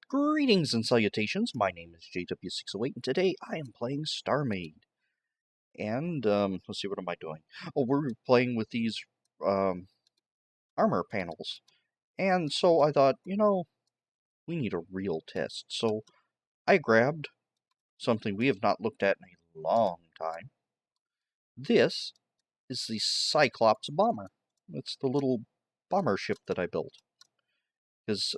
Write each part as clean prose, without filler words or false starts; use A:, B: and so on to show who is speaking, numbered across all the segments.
A: Greetings and salutations, my name is JW608, and today I am playing StarMade. And, let's see, what am I doing? Oh, we're playing with these, armor panels. And so I thought, we need a real test. So I grabbed something we have not looked at in a long time. This is the Cyclops bomber. It's the little bomber ship that I built. Because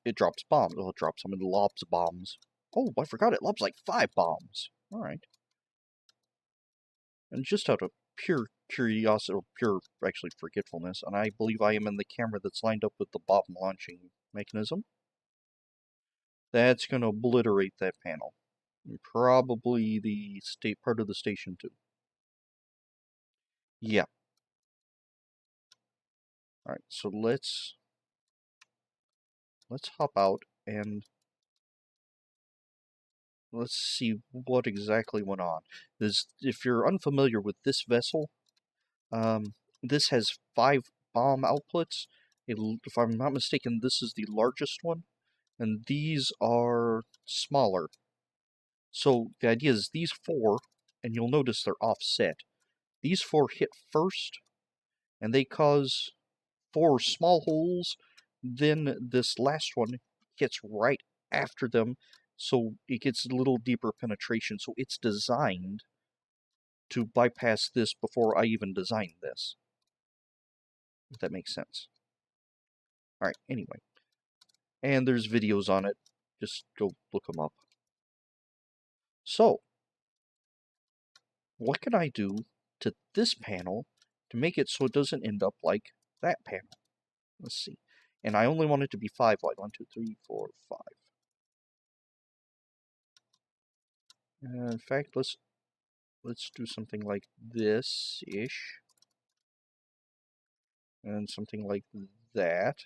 A: it drops bombs. Well, it drops them, it lobs bombs. Oh, I forgot it lobs like 5 bombs. Alright. And just out of pure curiosity, or pure, actually, forgetfulness, and I believe I am in the camera that's lined up with the bomb launching mechanism, that's going to obliterate that panel. And probably the part of the station, too. Yeah. Alright, so let's hop out and let's see what exactly went on. If you're unfamiliar with this vessel, this has 5 bomb outputs. If I'm not mistaken, this is the largest one, and these are smaller. So the idea is these 4, and you'll notice they're offset. These 4 hit first, and they cause 4 small holes. Then this last one hits right after them, so it gets a little deeper penetration. So it's designed to bypass this before I even designed this. If that makes sense. Alright, anyway. And there's videos on it. Just go look them up. So, what can I do to this panel to make it so it doesn't end up like that panel? Let's see. And I only want it to be 5 wide. 1, 2, 3, 4, 5. In fact, let's do something like this-ish. And something like that.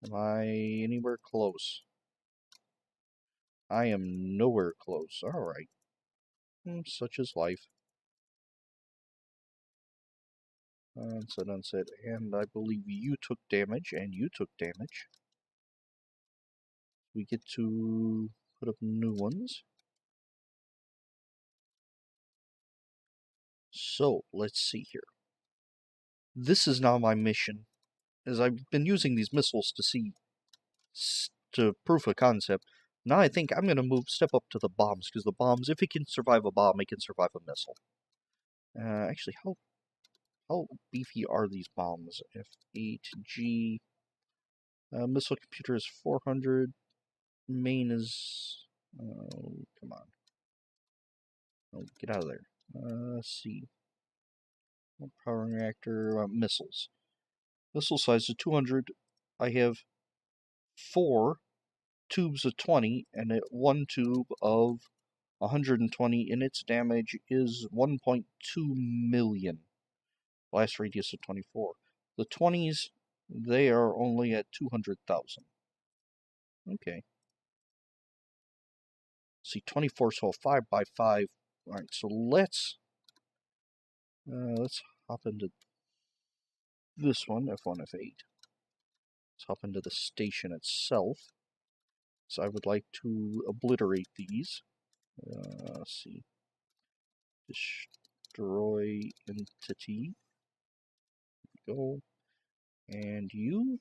A: Am I anywhere close? I am nowhere close. Alright. Such is life. Unset, and I believe you took damage, and you took damage. We get to put up new ones. So, let's see here. This is now my mission, as I've been using these missiles to proof of concept. Now I think I'm going to step up to the bombs, because the bombs, if it can survive a bomb, it can survive a missile. Actually, how beefy are these bombs? F8G. Missile computer is 400. Main is... Oh, come on. Oh, get out of there. Let's see. Power reactor, missiles. Missile size is 200. I have 4 tubes of 20, and 1 tube of 120, and its damage is 1.2 million. Blast radius of 24. The 20s, they are only at 200,000. Okay. See, 24, so 5 by 5. Alright, so let's hop into this one, F1, F8. Let's hop into the station itself. So I would like to obliterate these. Let's see. Destroy entity. Go. And you.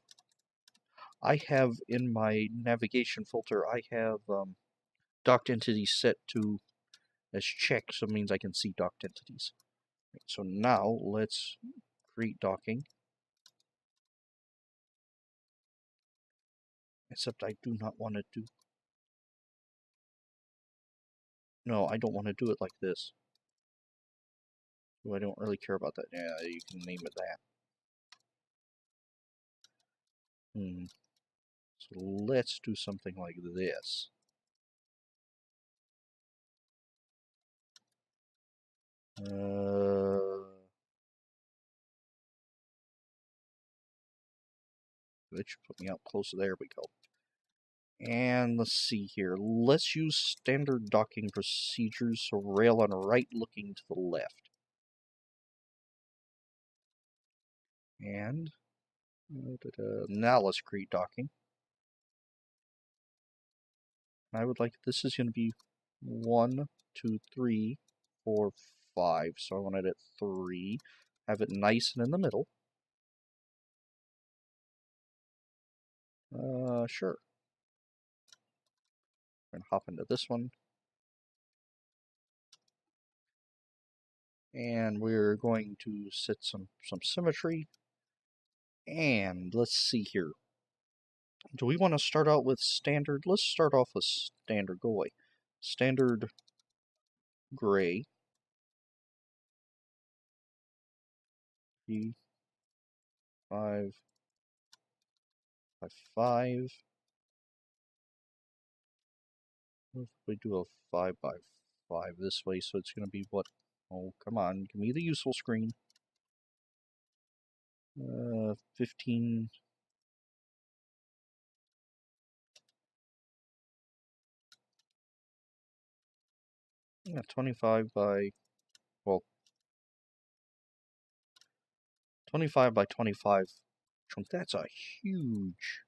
A: I have in my navigation filter, I have docked entities set to as checked, so it means I can see docked entities. Right, so now let's create docking. Except I do not want to do... No, I don't want to do it like this. So I don't really care about that. Yeah, you can name it that. So let's do something like this. That should put me out closer. There we go. And let's see here. Let's use standard docking procedures, so rail on right looking to the left. And Now let's create docking. I would like, this is going to be 1, 2, 3, 4, 5. So I want it at 3. Have it nice and in the middle. Sure. We're going to hop into this one. And we're going to set some symmetry. And let's see here. Do we want to start out with standard? Let's start off with standard. Go away. Standard gray. 3, 5, 5, 5. If we do a 5 by 5 this way, so it's going to be what? Oh, come on. Give me the useful screen. 15. Yeah, 25 by, well, 25 by 25. That's a huge.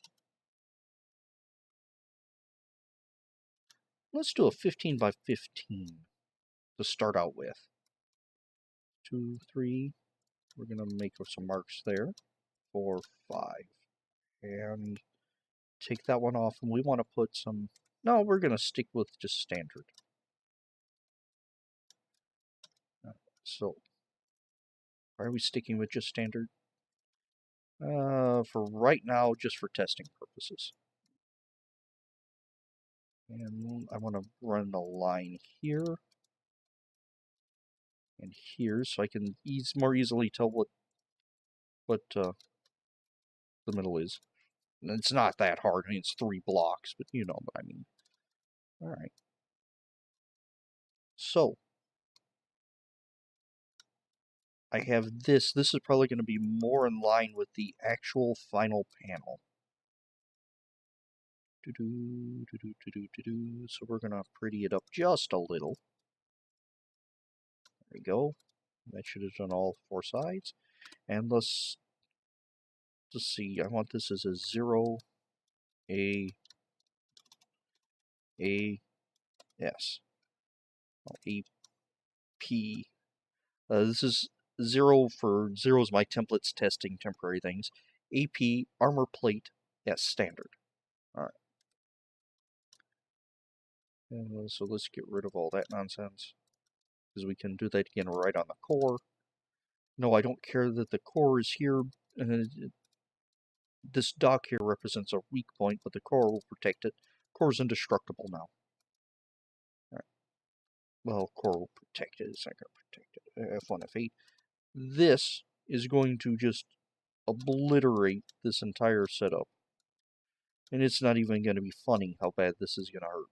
A: Let's do a 15 by 15 to start out with. 2, 3. We're going to make some marks there. 4, 5. And take that one off, and we want to put some. No, we're going to stick with just standard. So, why are we sticking with just standard? For right now, just for testing purposes. And I want to run a line here and here, so I can more easily tell what the middle is. And it's not that hard. I mean, it's 3 blocks, but you know what I mean. All right. So I have this. This is probably going to be more in line with the actual final panel. So we're going to pretty it up just a little. There we go. That should have done all 4 sides. And let's see. I want this as a 0, A, S. A, P. This is 0 for 0 is my templates testing temporary things. AP armor plate S standard. Alright. So let's get rid of all that nonsense. Because we can do that again right on the core. No, I don't care that the core is here. This dock here represents a weak point, but the core will protect it. Core is indestructible now. Alright. Well, core will protect it. It's not going to protect it. F1, F8. This is going to just obliterate this entire setup. And it's not even going to be funny how bad this is going to hurt.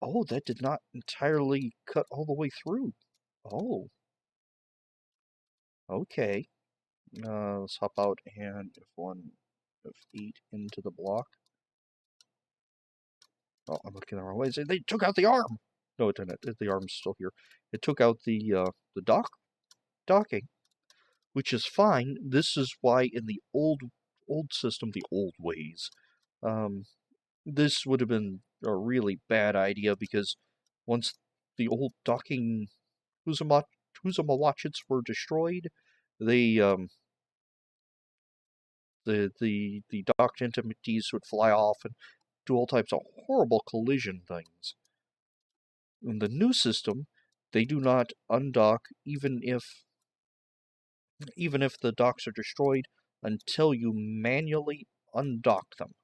A: Oh, that did not entirely cut all the way through. Oh. Okay. Let's hop out and F1, F8 into the block. Oh, I'm looking the wrong way. They took out the arm! No, it didn't. The arm's still here. It took out the docking, which is fine. This is why in the old system, the old ways, this would have been a really bad idea, because once the old docking Huzamawachits were destroyed, they the docked entities would fly off and do all types of horrible collision things. In the new system, they do not undock even if the docks are destroyed until you manually undock them.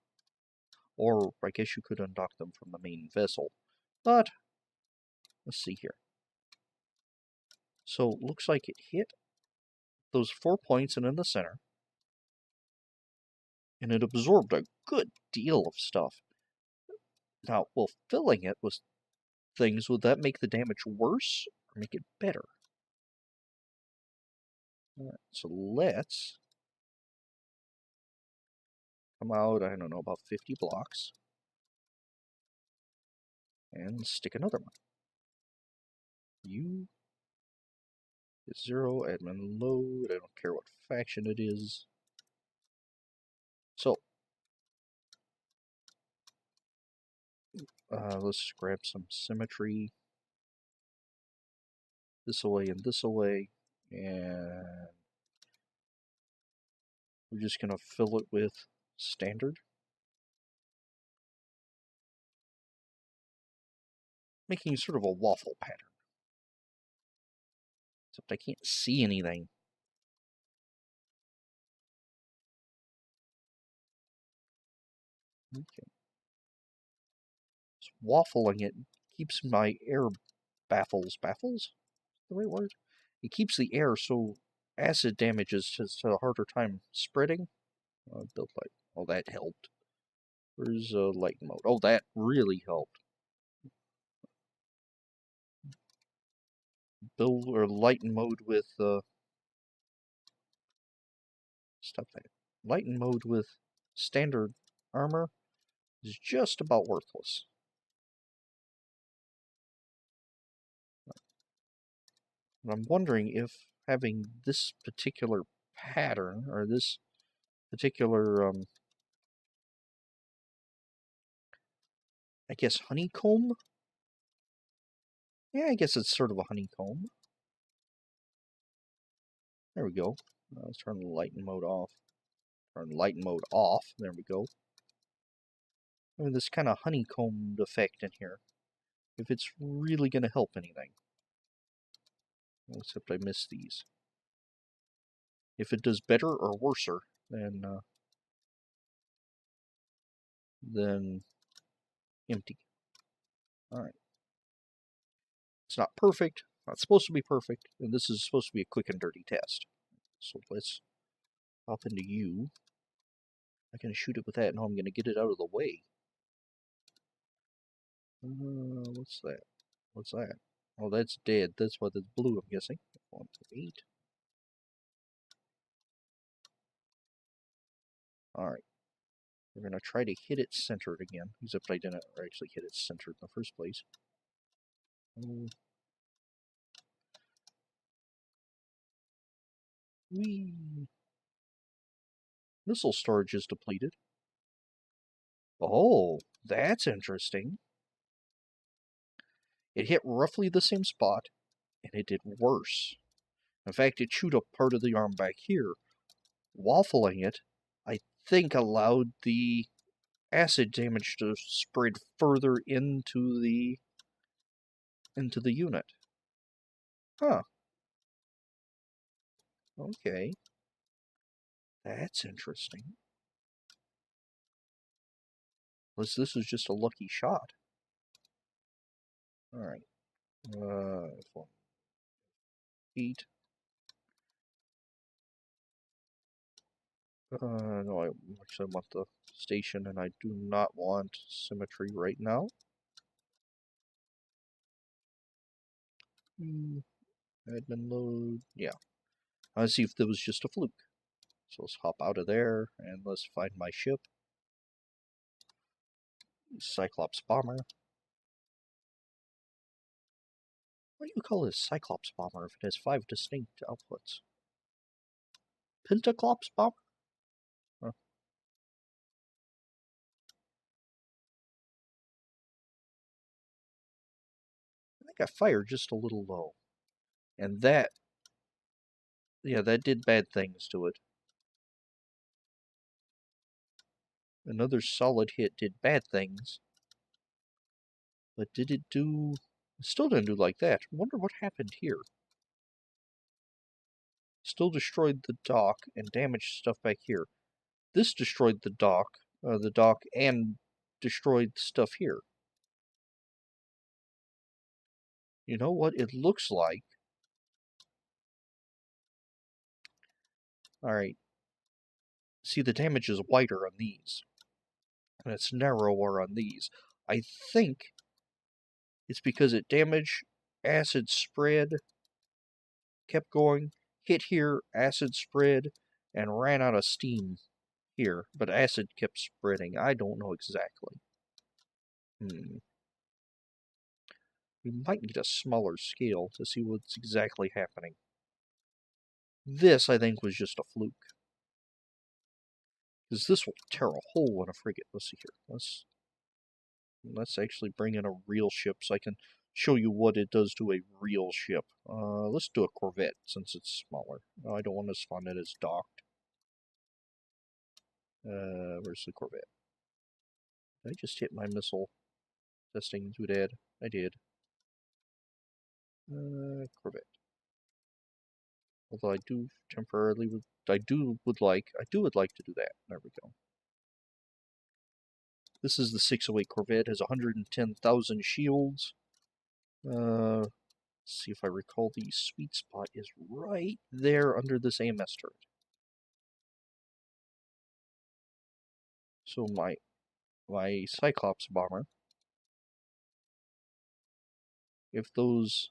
A: Or I guess you could undock them from the main vessel. But let's see here. So it looks like it hit those 4 points and in the center. And it absorbed a good deal of stuff. Now, well, filling it with things, would that make the damage worse or make it better? Alright, so let's come out, I don't know, about 50 blocks. And stick another one. U is 0, admin load, I don't care what faction it is. So, let's grab some symmetry. This away and this away, and we're just going to fill it with standard. Making sort of a waffle pattern. Except I can't see anything. Okay. Just waffling it keeps my air baffles. Baffles? The right word? It keeps the air so acid damages just a harder time spreading. Build light. Oh, that helped. Where's light mode? Oh, that really helped. Build or lighten mode with stop that. Lighten mode with standard armor is just about worthless. And I'm wondering if having this particular pattern or this particular I guess honeycomb? Yeah, I guess it's sort of a honeycomb. There we go. Let's turn the lighten mode off. Turn lighten mode off. There we go. I mean, this kind of honeycombed effect in here. If it's really going to help anything. Except I missed these. If it does better or worser than empty. Alright. It's not perfect. Not supposed to be perfect. And this is supposed to be a quick and dirty test. So let's hop into U. I'm going to shoot it with that. Now I'm going to get it out of the way. What's that? What's that? Oh, that's dead. That's why that's blue, I'm guessing. 1 to 8. Alright. We're going to try to hit it centered again. Except I didn't actually hit it centered in the first place. Whee! Missile storage is depleted. Oh, that's interesting. It hit roughly the same spot, and it did worse. In fact, it chewed up part of the arm back here. Waffling it, I think, allowed the acid damage to spread further into the unit. Huh. Okay. That's interesting. This is just a lucky shot. Alright. 8. No, I actually want the station, and I do not want symmetry right now. Admin load. Yeah. Let's see if there was just a fluke. So let's hop out of there, and let's find my ship. Cyclops bomber. Why do you call this Cyclops bomber if it has 5 distinct outputs? Pentaclops bomber? Huh. I think I fired just a little low. And that, yeah, that did bad things to it. Another solid hit did bad things. But did it do... It still didn't do like that. I wonder what happened here. Still destroyed the dock and damaged stuff back here. This destroyed the dock and destroyed stuff here. You know what it looks like? Alright. See, the damage is wider on these. And it's narrower on these. I think it's because it damaged, acid spread, kept going, hit here, acid spread, and ran out of steam here. But acid kept spreading. I don't know exactly. We might need a smaller scale to see what's exactly happening. This, I think, was just a fluke. Because this will tear a hole in a frigate. Let's see here. Let's actually bring in a real ship so I can show you what it does to a real ship. Let's do a corvette since it's smaller. No, I don't want to spawn it as docked. Where's the corvette? Did I just hit my missile testing too dead? I did. Corvette. Although I do temporarily would like to do that. There we go. This is the 608 Corvette, has 110,000 shields. Let's see if I recall, the sweet spot is right there under this AMS turret. So my Cyclops bomber, if those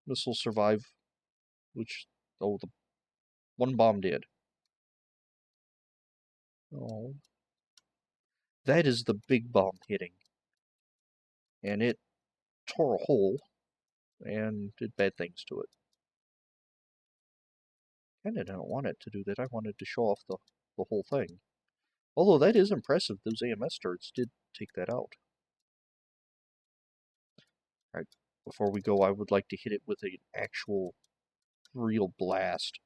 A: missiles survive, which, oh, the one bomb did. Oh, that is the big bomb hitting. And it tore a hole and did bad things to it. Kinda didn't want it to do that. I wanted to show off the whole thing. Although that is impressive, those AMS turrets did take that out. Alright, before we go, I would like to hit it with an actual real blast.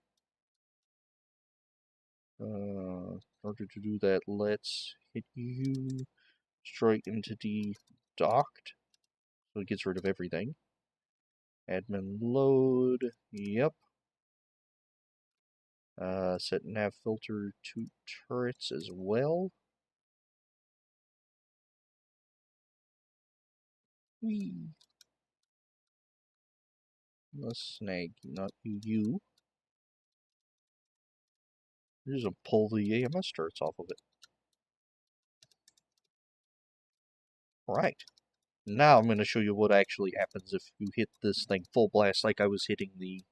A: In order to do that, let's hit you straight into the docked, so it gets rid of everything. Admin load, yep. Set nav filter to turrets as well. Whee! Let's snag, not you. Just pull the AMS turrets off of it. Alright. Now I'm going to show you what actually happens if you hit this thing full blast like I was hitting the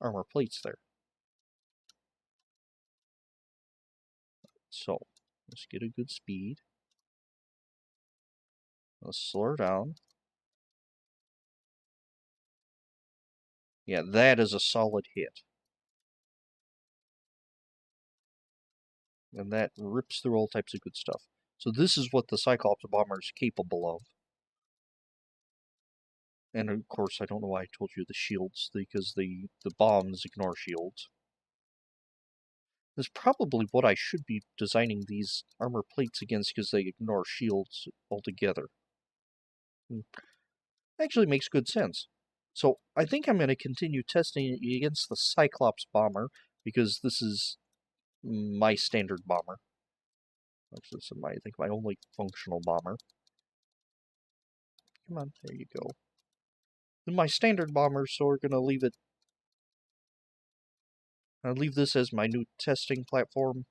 A: armor plates there. So, let's get a good speed. Let's slow her down. Yeah, that is a solid hit. And that rips through all types of good stuff. So this is what the Cyclops bomber is capable of. And of course, I don't know why I told you the shields, because the bombs ignore shields. That's probably what I should be designing these armor plates against, because they ignore shields altogether. Actually makes good sense. So I think I'm going to continue testing it against the Cyclops bomber, because this is my standard bomber. Actually, this is I think my only functional bomber. Come on, there you go. My standard bomber, so we're going to leave it. I'll leave this as my new testing platform.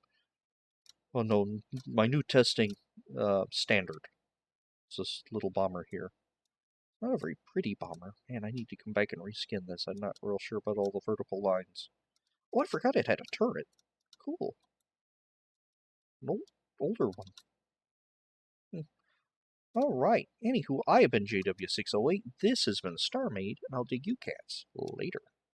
A: Oh no, my new testing standard. It's this little bomber here. Not a very pretty bomber. Man, I need to come back and reskin this. I'm not real sure about all the vertical lines. Oh, I forgot it had a turret. Cool. An older one. Alright, anywho, I have been JW608. This has been StarMade, and I'll dig you cats later.